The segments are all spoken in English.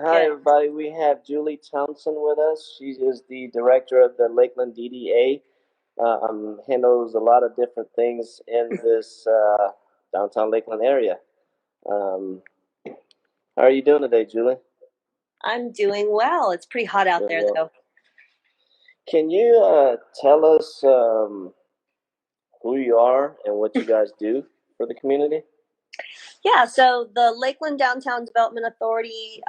Hi, Good. everybody. We have Julie Townsend with us. She is the director of the Lakeland DDA. Handles a lot of different things in this downtown Lakeland area. Um, how are you doing today, Julie? I'm doing well. It's pretty hot out Doing there, well. though. Can you tell us who you are and what you guys do for the community? Yeah, so the Lakeland Downtown Development Authority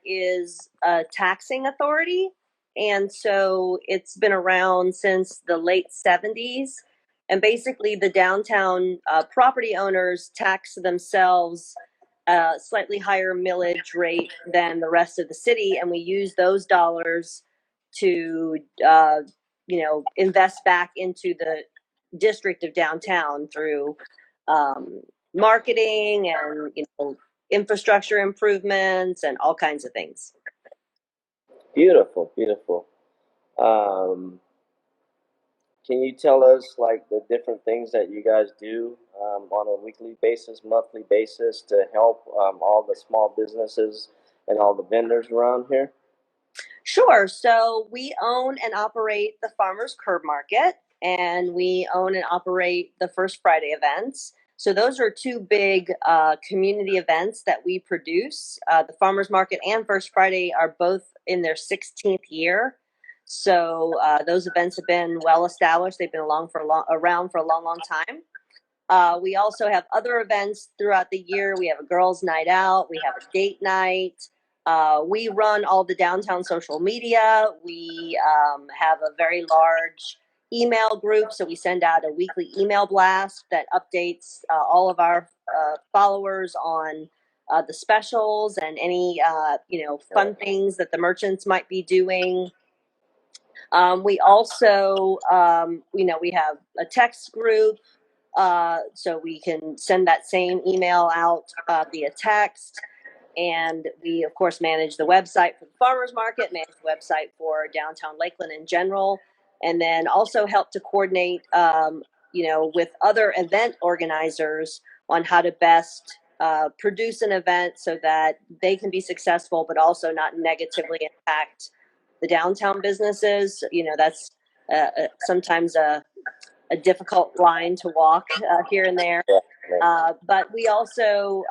is a taxing authority. And so it's been around since the late 70s. And basically, the downtown property owners tax themselves slightly higher millage rate than the rest of the city. And we use those dollars to, invest back into the district of downtown through um, marketing and infrastructure improvements and all kinds of things. Beautiful, beautiful. Um, Can you tell us like the different things that you guys do on a weekly basis, monthly basis to help all the small businesses and all the vendors around here? Sure. So we own and operate the Farmers Curb Market, and we own and operate the First Friday events. So those are two big community events that we produce. The Farmers Market and First Friday are both in their 16th year. So those events have been well established. They've been around for a long, long time. We also have other events throughout the year. We have a girls' night out. We have a date night. We run all the downtown social media. We have a very large email group, so we send out a weekly email blast that updates all of our followers on the specials and any fun things that the merchants might be doing. We also, we have a text group, so we can send that same email out via text. And we, of course, manage the website for the farmers market, manage the website for downtown Lakeland in general, and then also help to coordinate, with other event organizers on how to best produce an event so that they can be successful, but also not negatively impact the downtown businesses. That's sometimes a difficult line to walk here and there. But we also,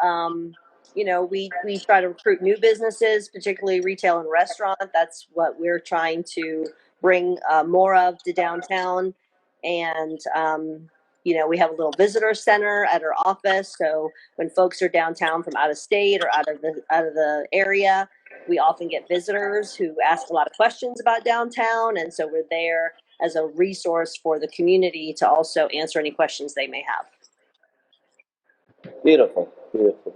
we try to recruit new businesses, particularly retail and restaurant. That's what we're trying to bring more of to downtown. And, we have a little visitor center at our office. So when folks are downtown from out of state or out of the area, we often get visitors who ask a lot of questions about downtown. And so we're there as a resource for the community to also answer any questions they may have. Beautiful, beautiful.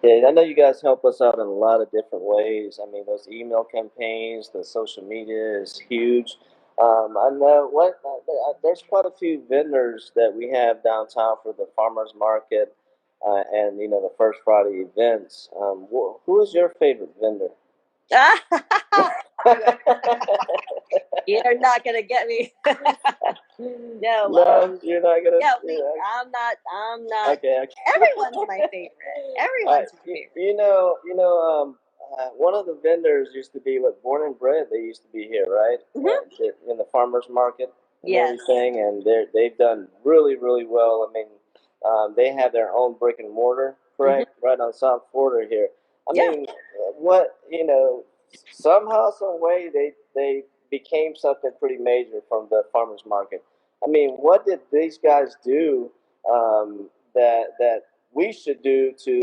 Yeah, I know you guys help us out in a lot of different ways. I mean, those email campaigns, the social media is huge. I know there's quite a few vendors that we have downtown for the farmers market and the First Friday events. Who is your favorite vendor? You're not gonna get me. No, No, you're not gonna. yeah, Yeah. I'm not. Okay, okay. Everyone's my favorite. Everyone's my favorite. One of the vendors used to be what Born and Bred. They used to be here, right? In the farmers market and Yes. everything, and they've done really, really well. I mean, they have their own brick and mortar, correct, right on South Florida here. I Yeah. mean, what somehow, some way, they became something pretty major from the farmers market. I mean, what did these guys do that we should do to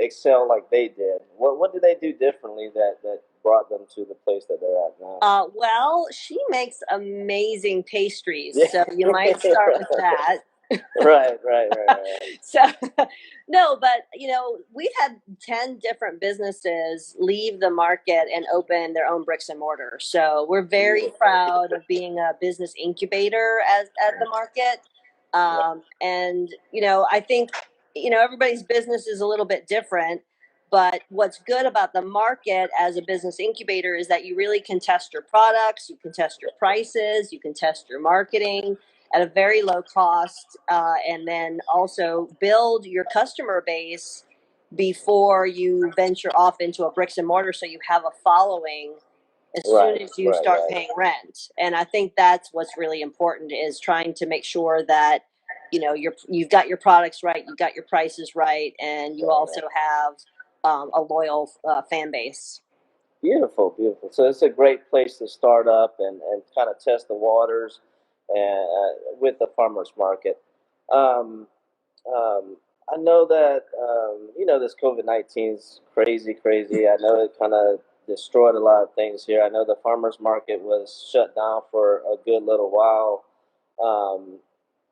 excel like they did? What did they do differently that brought them to the place that they're at now? Well, she makes amazing pastries, Yeah. so you might start with that. Right. So, no, but we've had 10 different businesses leave the market and open their own bricks and mortar. So we're very proud of being a business incubator at the market. And I think everybody's business is a little bit different. But what's good about the market as a business incubator is that you really can test your products, you can test your prices, you can test your marketing at a very low cost, and then also build your customer base before you venture off into a bricks and mortar, so you have a following as soon as you start paying rent. And I think that's what's really important, is trying to make sure that you've got your products right, you've got your prices right, and you also have a loyal fan base. Beautiful, beautiful. So it's a great place to start up and kind of test the waters and with the farmers market. Um, I know that this COVID-19 is crazy, crazy. I know it kind of destroyed a lot of things here. I know the farmers market was shut down for a good little while, um,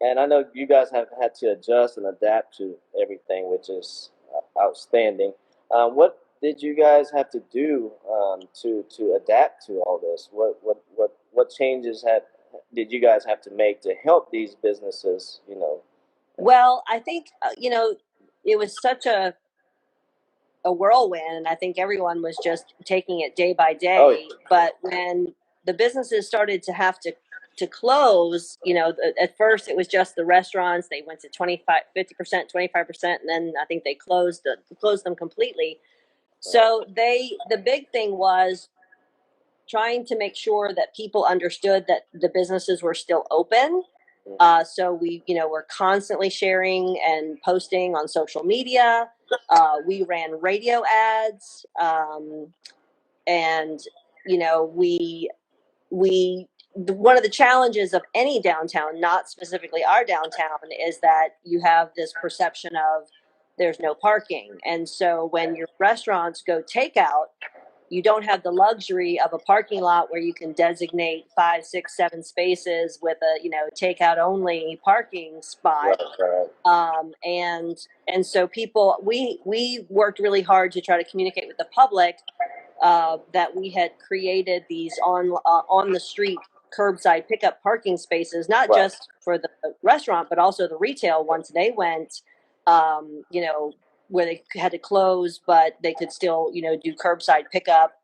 and I know you guys have had to adjust and adapt to everything, which is outstanding. What did you guys have to do to adapt to all this? What changes had did you guys have to make to help these businesses? Well, I think it was such a whirlwind, and I think everyone was just taking it day by day. Oh, yeah. But when the businesses started to have to close, at first it was just the restaurants. They went to 25, 50%, 25%, and then I think they closed them completely. So the big thing was trying to make sure that people understood that the businesses were still open. So we're constantly sharing and posting on social media. We ran radio ads, and one of the challenges of any downtown, not specifically our downtown, is that you have this perception of there's no parking, and so when your restaurants go takeout, you don't have the luxury of a parking lot where you can designate 5, 6, 7 spaces with a takeout only parking spot. And so we worked really hard to try to communicate with the public that we had created these on the street curbside pickup parking spaces, not just for the restaurant but also the retail once they went, where they had to close, but they could still, do curbside pickup.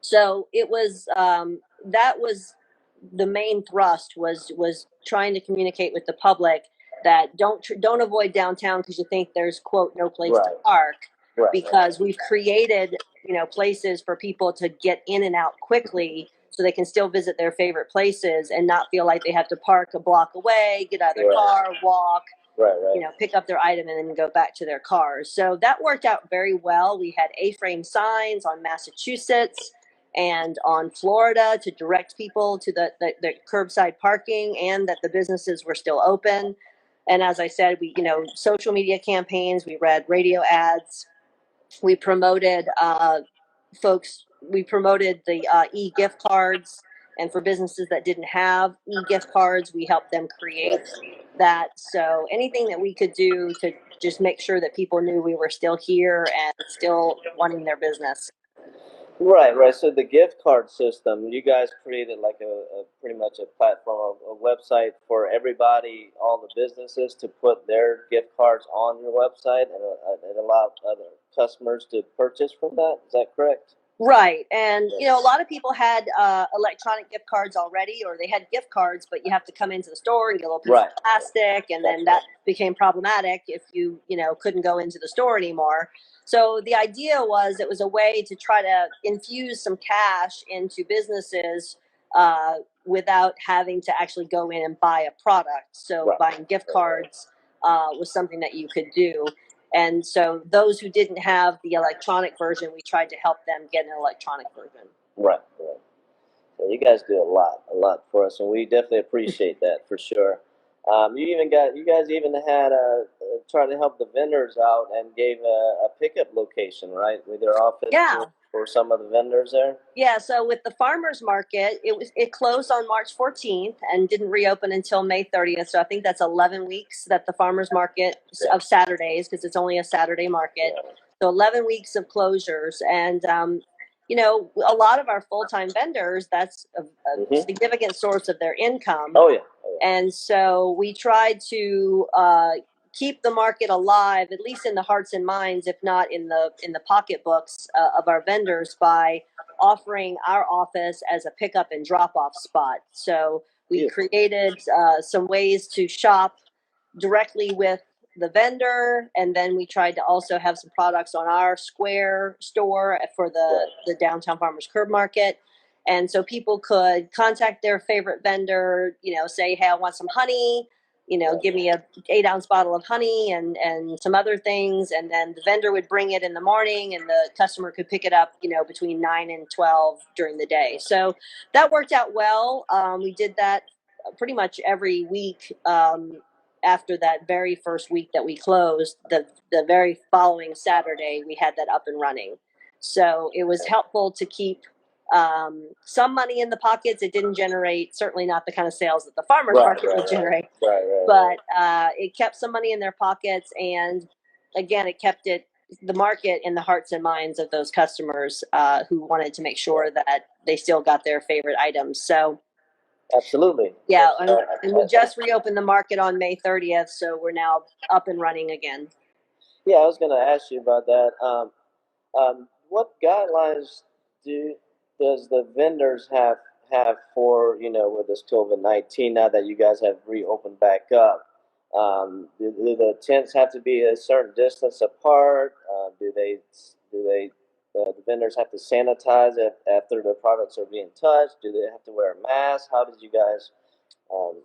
So it was that was the main thrust, was trying to communicate with the public that don't avoid downtown because you think there's quote no place to park, because we've created places for people to get in and out quickly so they can still visit their favorite places and not feel like they have to park a block away, get out of their car, walk, pick up their item and then go back to their cars. So that worked out very well. We had A-frame signs on Massachusetts and on Florida to direct people to the curbside parking, and that the businesses were still open. And as I said, we, social media campaigns, we read radio ads, we promoted the e-gift cards, and for businesses that didn't have e-gift cards, we helped them create that. So anything that we could do to just make sure that people knew we were still here and still wanting their business. Right, right. So the gift card system, you guys created like a pretty much a platform, a website for everybody, all the businesses to put their gift cards on your website, and it allowed other customers to purchase from that. Is that correct? Right. And, a lot of people had electronic gift cards already, or they had gift cards, but you have to come into the store and get a little piece of plastic. And then that became problematic if you couldn't go into the store anymore. So the idea was it was a way to try to infuse some cash into businesses without having to actually go in and buy a product. So buying gift cards was something that you could do. And so those who didn't have the electronic version, we tried to help them get an electronic version. Right, right. So you guys do a lot for us, and we definitely appreciate that for sure. You guys even had tried to help the vendors out and gave a pickup location, right, with their office. Yeah. For some of the vendors there. Yeah. So with the farmers market, it closed on March 14th and didn't reopen until May 30th. So I think that's 11 weeks that the farmers market of Saturdays, because it's only a Saturday market. Yeah. So 11 weeks of closures, and a lot of our full-time vendors, that's a significant source of their income. Oh yeah. And so we tried to keep the market alive, at least in the hearts and minds, if not in the pocketbooks of our vendors, by offering our office as a pickup and drop-off spot. So we created some ways to shop directly with the vendor, and then we tried to also have some products on our square store for the downtown farmers curb market. And so people could contact their favorite vendor, say, hey, I want some honey, give me a 8-ounce bottle of honey and some other things. And then the vendor would bring it in the morning and the customer could pick it up, between 9 and 12 during the day. So that worked out well. We did that pretty much every week. After that very first week that we closed, the very following Saturday, we had that up and running. So it was helpful to keep some money in the pockets. It didn't generate, certainly not the kind of sales that the farmers market would generate, but it kept some money in their pockets. And again, it kept the market in the hearts and minds of those customers who wanted to make sure that they still got their favorite items. So absolutely. Yeah, and we just reopened the market on May 30th, so we're now up and running again. Yeah, I was going to ask you about that. What guidelines does the vendors have for with this COVID-19 now that you guys have reopened back up? Do the tents have to be a certain distance apart? Do the vendors have to sanitize it after the products are being touched? Do they have to wear a mask? How did you guys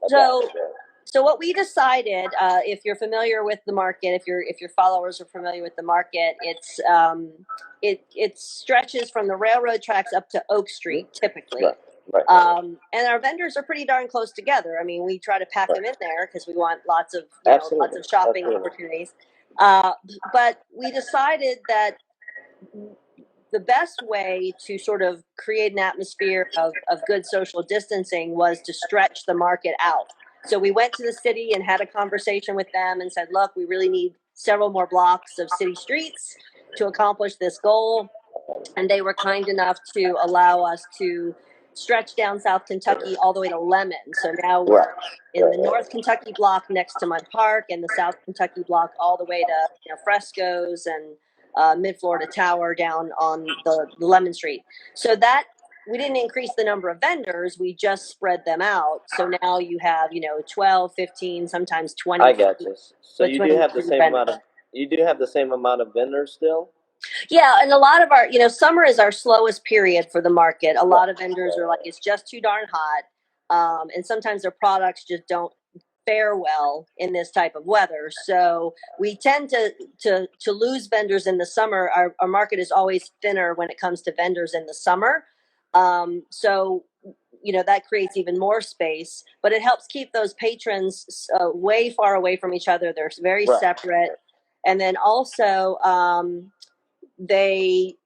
adapt to that? So what we decided, if you're familiar with the market, if your followers are familiar with the market, it stretches from the railroad tracks up to Oak Street typically. Right. And our vendors are pretty darn close together. I mean, we try to pack them in there because we want lots of shopping opportunities. But we decided that the best way to sort of create an atmosphere of good social distancing was to stretch the market out. So we went to the city and had a conversation with them and said, look, we really need several more blocks of city streets to accomplish this goal. And they were kind enough to allow us to stretch down South Kentucky all the way to Lemon. So now we're in the North Kentucky block next to Mud Park and the South Kentucky block all the way to Fresco's and Mid-Florida Tower down on the Lemon Street. So that we didn't increase the number of vendors, we just spread them out. So now you have 12, 15, sometimes 20. I got you. So you do have the same amount of vendors still? Yeah, and a lot of our, summer is our slowest period for the market. A lot of vendors are like, it's just too darn hot. And sometimes their products just don't fare well in this type of weather. So we tend to lose vendors in the summer. Our market is always thinner when it comes to vendors in the summer. So that creates even more space, but it helps keep those patrons way far away from each other. They're very separate. And then also, we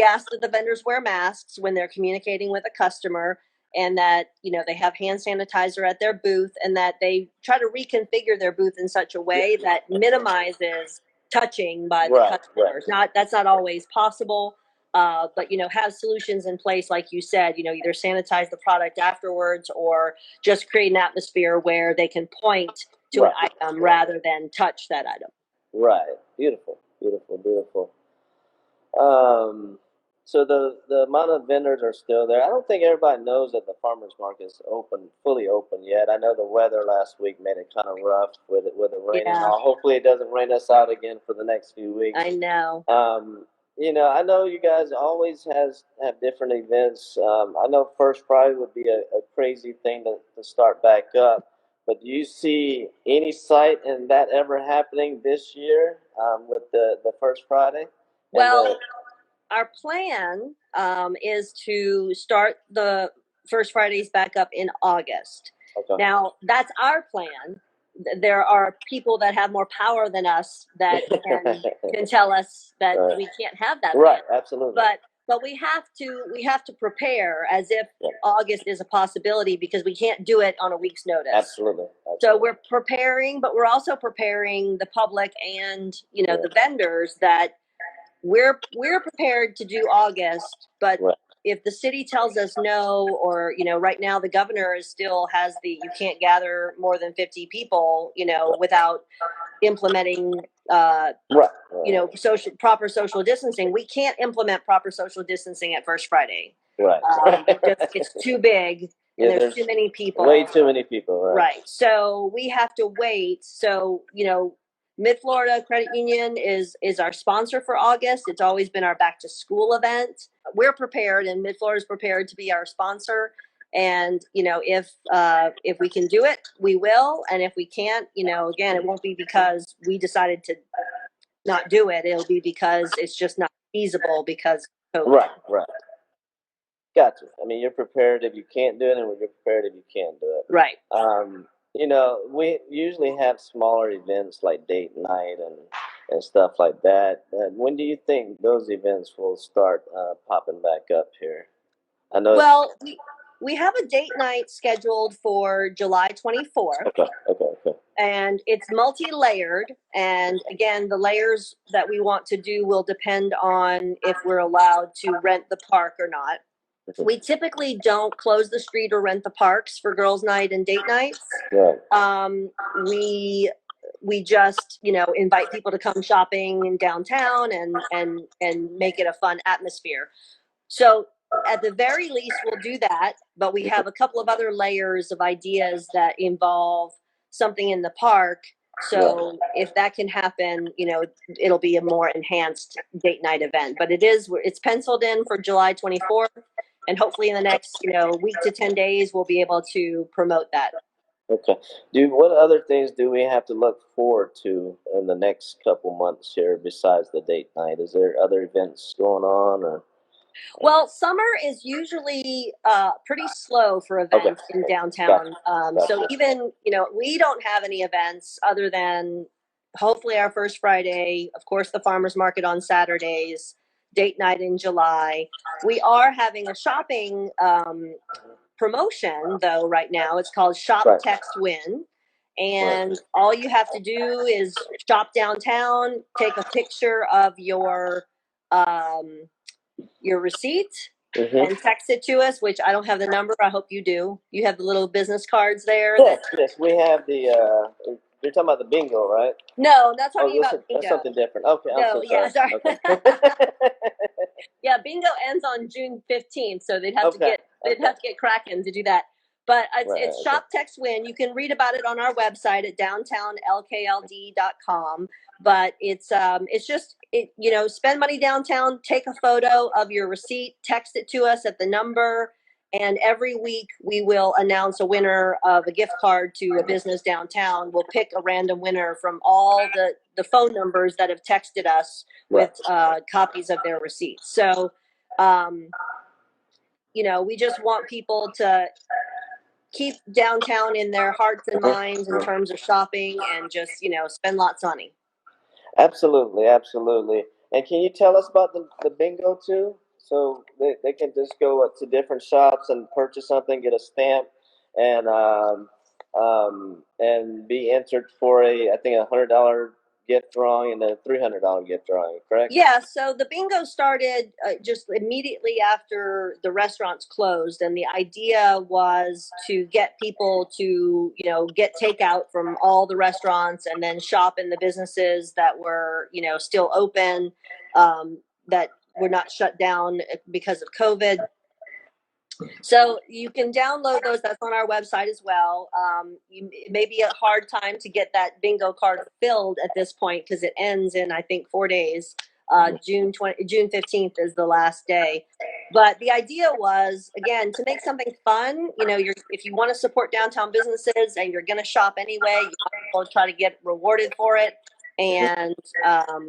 ask that the vendors wear masks when they're communicating with a customer, and that they have hand sanitizer at their booth, and that they try to reconfigure their booth in such a way that minimizes touching by the customers. That's not always possible, but have solutions in place, like you said. Either sanitize the product afterwards, or just create an atmosphere where they can point to an item rather than touch that item. Right. Beautiful. So the amount of vendors are still there. I don't think everybody knows that the farmers market is fully open yet. I know the weather last week made it kind of rough with it raining. Yeah. Hopefully it doesn't rain us out again for the next few weeks. I know. I know you guys always have different events. I know First Friday would be a crazy thing to start back up. But do you see any sight in that ever happening this year with the First Friday? Well, our plan is to start the First Fridays back up in August. Okay. Now, that's our plan. There are people that have more power than us that can tell us that we can't have that. Right, absolutely. But we have to prepare as if August is a possibility, because we can't do it on a week's notice. Absolutely. So we're preparing, but we're also preparing the public and the vendors that we're prepared to do August, but if the city tells us no, or right now the governor still has you can't gather more than 50 people, without implementing proper social distancing. We can't implement proper social distancing at First Friday. Right. It's too big. And there's too many people. Way too many people. Right. So we have to wait. So Mid-Florida Credit Union is our sponsor for August. It's always been our back to school event. We're prepared, and Mid-Florida is prepared to be our sponsor. And if we can do it, we will. And if we can't, again, it won't be because we decided to not do it. It'll be because it's just not feasible because of COVID. Right. Gotcha. I mean, you're prepared if you can't do it, and you're prepared if you can do it. Right. We usually have smaller events like date night and stuff like that. When do you think those events will start popping back up here? I know. Well, we have a date night scheduled for July 24th. Okay. And it's multi-layered. And again, the layers that we want to do will depend on if we're allowed to rent the park or not. We typically don't close the street or rent the parks for girls' night and date nights. Right. We just invite people to come shopping in downtown and make it a fun atmosphere. So at the very least, we'll do that. But we have a couple of other layers of ideas that involve something in the park. So if that can happen, it'll be a more enhanced date night event. But it's penciled in for July 24th. And hopefully in the next, week to 10 days, we'll be able to promote that. Okay. What other things do we have to look forward to in the next couple months here besides the date night? Is there other events going on or? Well, summer is usually pretty slow for events in downtown. Gotcha. So even, we don't have any events other than hopefully our first Friday, of course, the farmers market on Saturdays, date night in July. We are having a shopping promotion, though, right now. It's called Shop, Text, Win. And all you have to do is shop downtown, take a picture of your receipt, and text it to us, which I don't have the number. I hope you do. You have the little business cards there. Yes, we have the, you're talking about the bingo, right? No, not talking about bingo. That's something different. Okay, I'm sorry. Okay. Yeah, bingo ends on June 15th, so they'd have to get cracking to do that. But it's Shop, Text, Win. You can read about it on our website at downtownlkld.com. But it's just spend money downtown, take a photo of your receipt, text it to us at the number, and every week we will announce a winner of a gift card to a business downtown. We'll pick a random winner from all the phone numbers that have texted us with copies of their receipts. So, we just want people to keep downtown in their hearts and minds in terms of shopping and just, spend lots of money. Absolutely. And can you tell us about the bingo too? So they can just go to different shops and purchase something, get a stamp, and be entered for I think $100 gift drawing and a $300 gift drawing, correct? Yeah, so the bingo started just immediately after the restaurants closed, and the idea was to get people to, get takeout from all the restaurants and then shop in the businesses that were, still open, that were not shut down because of COVID. So you can download those. That's on our website as well. It may be a hard time to get that bingo card filled at this point because it ends in, I think, 4 days. June 15th is the last day. But the idea was, again, to make something fun. If you want to support downtown businesses and you're going to shop anyway, you want to try to get rewarded for it. And,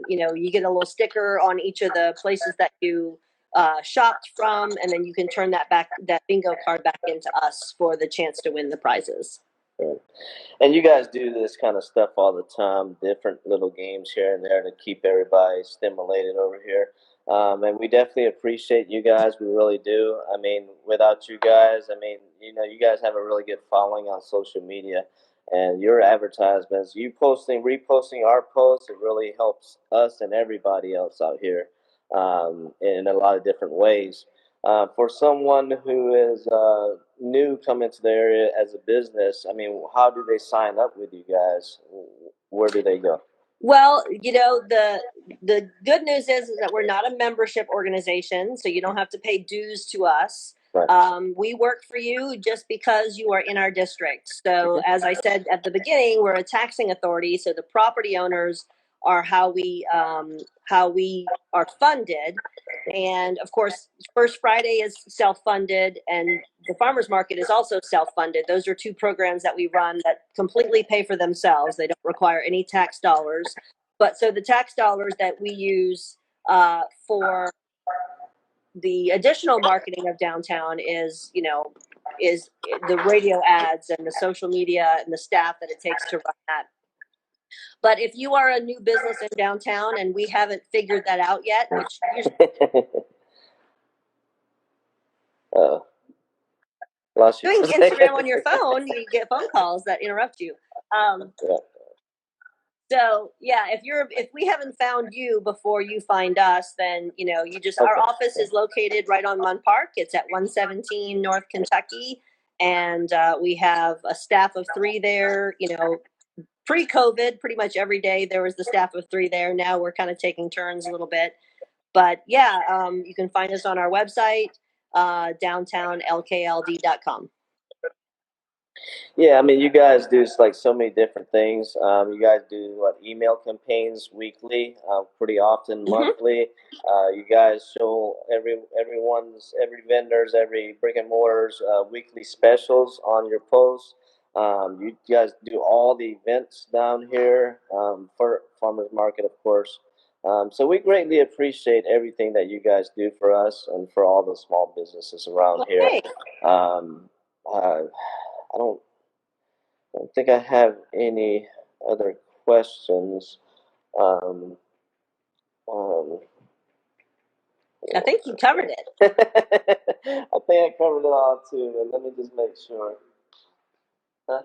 you get a little sticker on each of the places that you shopped from, and then you can turn that bingo card back into us for the chance to win the prizes. And you guys do this kind of stuff all the time, different little games here and there to keep everybody stimulated over here. And we definitely appreciate you guys. We really do. I mean, without you guys, you guys have a really good following on social media. And your advertisements, you reposting our posts, it really helps us and everybody else out here in a lot of different ways. For someone who is new coming to the area as a business, how do they sign up with you guys? Where do they go? Well, the good news is that we're not a membership organization, so you don't have to pay dues to us. Right. We work for you just because you are in our district. So as I said at the beginning, we're a taxing authority. So the property owners are how we are funded. And of course, First Friday is self-funded, and the farmers market is also self-funded. Those are two programs that we run that completely pay for themselves. They don't require any tax dollars. But so the tax dollars that we use for the additional marketing of downtown is the radio ads and the social media and the staff that it takes to run that. But if you are a new business in downtown and we haven't figured that out yet, which usually Lost you doing for a second. Instagram on your phone, you get phone calls that interrupt you. Yeah. So yeah, if we haven't found you before you find us, then you just Okay. our office is located right on Munn Park. It's at 117 North Kentucky, and we have a staff of 3 there. Pre-COVID, pretty much every day there was the staff of 3 there. Now we're kind of taking turns a little bit, but yeah, you can find us on our website, downtownlkld.com. Yeah, I mean, you guys do like so many different things. You guys do what, email campaigns weekly, pretty often monthly. You guys show every vendors, every brick and mortars weekly specials on your posts. You guys do all the events down here for farmers market, of course. So we greatly appreciate everything that you guys do for us and for all the small businesses around here. Okay. I don't think I have any other questions. Um, um, I think you covered it. I think I covered it all too. And let me just make sure. Huh?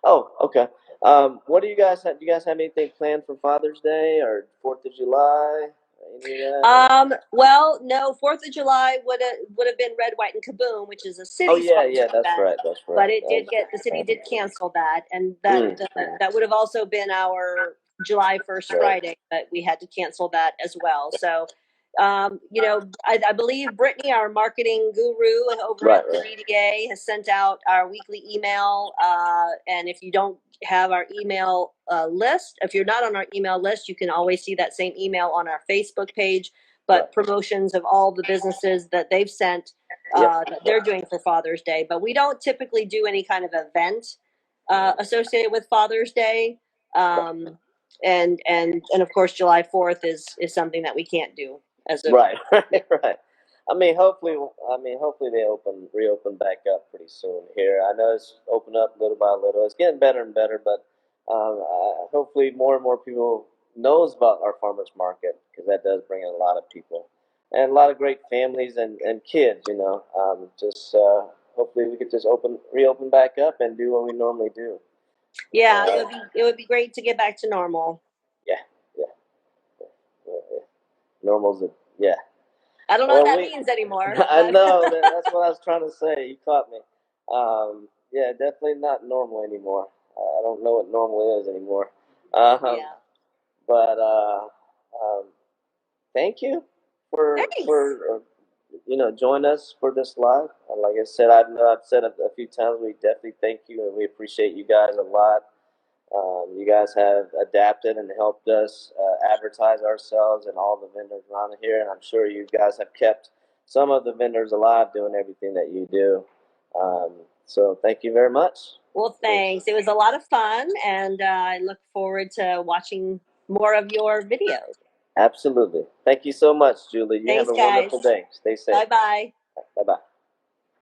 Oh, okay. What do you guys have? Do you guys have anything planned for Father's Day or 4th of July? Any of that? Well, no, 4th of July would have been Red, White, and Kaboom, which is a city. Oh yeah, that's event, right, that's right. But the city did cancel that, and that would have also been our July 1st Friday, but we had to cancel that as well. So, I believe Brittany, our marketing guru over at the DDA, has sent out our weekly email. And if you don't have our email list, if you're not on our email list, you can always see that same email on our Facebook page. But promotions of all the businesses that they've sent that they're doing for Father's Day. But we don't typically do any kind of event associated with Father's Day. And of course, July 4th is something that we can't do as a right. I mean, hopefully they reopen back up pretty soon here. I know it's opened up little by little. It's getting better and better, but hopefully more and more people knows about our farmers market, because that does bring in a lot of people and a lot of great families and kids. Just hopefully we could just reopen back up and do what we normally do. Yeah, it would be great to get back to normal. Yeah. Normal's yeah. I don't know what that means anymore. I know that's what I was trying to say. You caught me. Yeah, definitely not normal anymore. I don't know what normal is anymore. Yeah. But thank you for join us for this live. Like I said, I've said it a few times. We definitely thank you, and we appreciate you guys a lot. You guys have adapted and helped us advertise ourselves and all the vendors around here, and I'm sure you guys have kept some of the vendors alive doing everything that you do. So thank you very much. Well, thanks. It was a lot of fun, and I look forward to watching more of your videos. Absolutely. Thank you so much, Julie. You have a wonderful day. Stay safe. Bye-bye. Bye-bye.